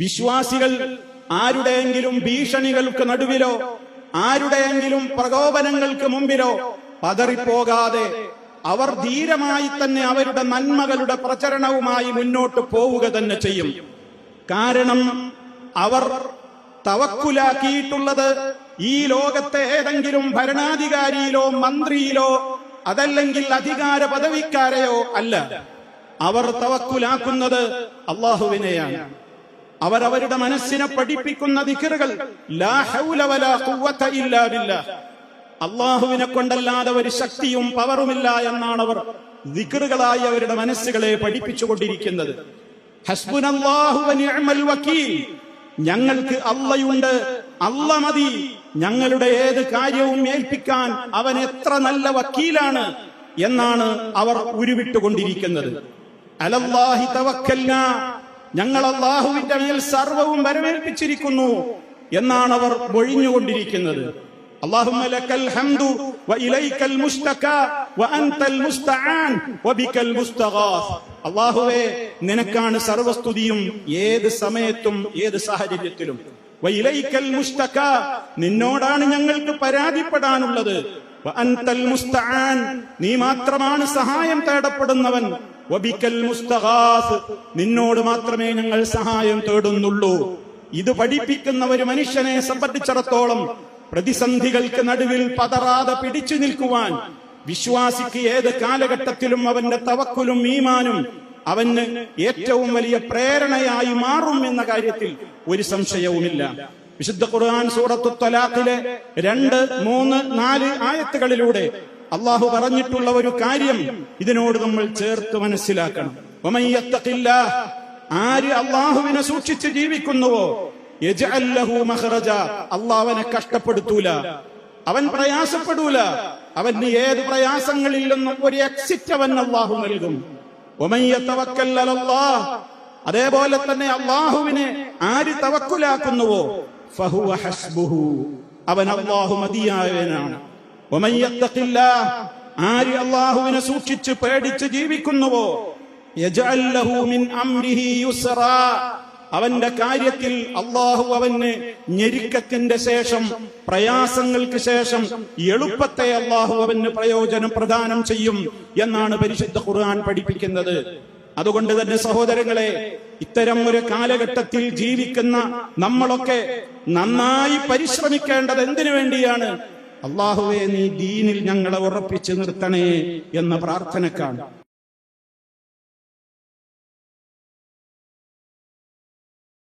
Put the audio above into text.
വിശ്വാസികൾ ആരുടെയെങ്കിലും ഭീഷണികൾക്ക് നടുവിലോ ആരുടെയെങ്കിലും പ്രകോപനങ്ങൾക്ക് മുമ്പിലോ പതറിപ്പോകാതെ അവർ ധീരമായി തന്നെ അവരുടെ നന്മകളുടെ പ്രചരണവുമായി മുന്നോട്ട് പോവുക തന്നെ ചെയ്യും. കാരണം അവർ തവക്കുലാക്കിയിട്ടുള്ളത് ഈ ലോകത്തെ ഏതെങ്കിലും ഭരണാധികാരിയിലോ മന്ത്രിയിലോ അതല്ലെങ്കിൽ അധികാര പദവിക്കാരെയോ അല്ല. അവർ തവക്കുലാക്കുന്നത് അല്ലാഹുവിനെയാണ്. അവരവരുടെ മനസ്സിനെ പഠിപ്പിക്കുന്ന ദിക്റുകൾ ലാ ഹൗല വലാ ഖുവത ഇല്ലാ ബില്ലാഹ്, അല്ലാഹുവിനെ കൊണ്ടല്ലാതെ ഒരു ശക്തിയും പവറുമില്ല എന്നാണ് അവർ ദിക്റുകളായി അവരുടെ മനസ്സുകളെ പഠിപ്പിച്ചുകൊണ്ടിരിക്കുന്നത്. ഹസ്ബുനല്ലാഹു വ നിഅമൽ വകീൽ, ഞങ്ങൾക്ക് അല്ലാഹുണ്ട്, അല്ലാഹ് മതി, ഞങ്ങളുടെ ഏത് കാര്യവും ഏൽപ്പിക്കാൻ അവൻ എത്ര നല്ല വക്കീലാണ് എന്നാണ് അവർ ഉരുവിട്ടുകൊണ്ടിരിക്കുന്നത്. അലല്ലാഹി തവക്കൽനാ, ഞങ്ങൾ അല്ലാഹുവിന്റെ മേൽ സർവവും വരവേൽപ്പിച്ചിരിക്കുന്നു എന്നാണ് അവർ മൊഴിഞ്ഞുകൊണ്ടിരിക്കുന്നത്. അല്ലാഹുമ്മ ലക്കൽ ഹംദു വ ഇലൈക്കൽ മുസ്തകാ വ അൻതൽ മുസ്തആൻ വ ബികൽ മുസ്തഗാസ്. അല്ലാഹുവേ, നിനക്കാണ് സർവസ്തുതിയും ഏത് സമയത്തും ഏത് സാഹചര്യത്തിലും. വ ഇലൈക്കൽ മുസ്തകാ, നിന്നോടാണ് ഞങ്ങൾക്ക് പരാതിപ്പെടാനുള്ളത്. വ അൻതൽ മുസ്തആൻ, നീ മാത്രമാണ് സഹായം തേടപ്പെടുന്നവൻ. വ ബികൽ മുസ്തഗാസ്, നിന്നോട് മാത്രമേ ഞങ്ങൾ സഹായം തേടുന്നുള്ളൂ. ഇത് പഠിപ്പിക്കുന്ന ഒരു മനുഷ്യനെ സംബന്ധിച്ചിടത്തോളം പ്രതിസന്ധികൾക്ക് നടുവിൽ പതറാതെ പിടിച്ചു നിൽക്കുവാൻ വിശ്വാസിക്ക് ഏത് കാലഘട്ടത്തിലും അവന്റെ തവക്കുലും ഈമാനും അവന് ഏറ്റവും വലിയ പ്രേരണയായി മാറും എന്ന കാര്യത്തിൽ ഒരു സംശയവുമില്ല. വിശുദ്ധ ഖുർആൻ സൂറത്തു ത്വലാഖിലെ 2, 3, 4 ആയത്തുകളിലൂടെ അള്ളാഹു പറഞ്ഞിട്ടുള്ള ഒരു കാര്യം ഇതിനോട് നമ്മൾ ചേർത്ത് മനസ്സിലാക്കണം. വമൻ യത്തഖില്ലാഹ്, ആര് അള്ളാഹുവിനെ സൂക്ഷിച്ച് ജീവിക്കുന്നുവോ യജ്അൽ ലഹു മഖ്റജ, അല്ലാഹു അവനെ കഷ്ടപ്പെടുത്തൂല, അവൻ പ്രയാസപ്പെടൂല, അവന് ഏത് പ്രയാസങ്ങളിൽ നിന്നും ഒരു എക്സിറ്റ് അവൻ അല്ലാഹു നൽകും. വമൻ യതവക്കൽ അലല്ലാഹ്, അതേപോലെ തന്നെ അല്ലാഹുവിനെ ആര് തവക്കുലാക്കുന്നുവോ ഫഹുവ ഹസ്ബുഹു, അവൻ അല്ലാഹു മതിയായവനാണ്. വമൻ യത്തഖില്ലാഹ്, ആര് അല്ലാഹുവിനെ സൂക്ഷിച്ച് പേടിച്ച് ജീവിക്കുന്നുവോ യജ്അൽ ലഹു മിൻ അംരിഹി യുസ്റാ, അവന്റെ കാര്യത്തിൽ അള്ളാഹു അവന് ഞെരുക്കത്തിന്റെ ശേഷം പ്രയാസങ്ങൾക്ക് ശേഷം എളുപ്പത്തെ അള്ളാഹു അവന് പ്രയോജനം പ്രദാനം ചെയ്യും എന്നാണ് പരിശുദ്ധ ഖുർആൻ പഠിപ്പിക്കുന്നത്. അതുകൊണ്ട് തന്നെ സഹോദരങ്ങളെ, ഇത്തരം ഒരു കാലഘട്ടത്തിൽ ജീവിക്കുന്ന നമ്മളൊക്കെ നന്നായി പരിശ്രമിക്കേണ്ടത് എന്തിനു വേണ്ടിയാണ്? അള്ളാഹുവേ, നീ ദീനിൽ ഞങ്ങളെ ഉറപ്പിച്ചു നിർത്തണേ എന്ന പ്രാർത്ഥനക്കാണ്.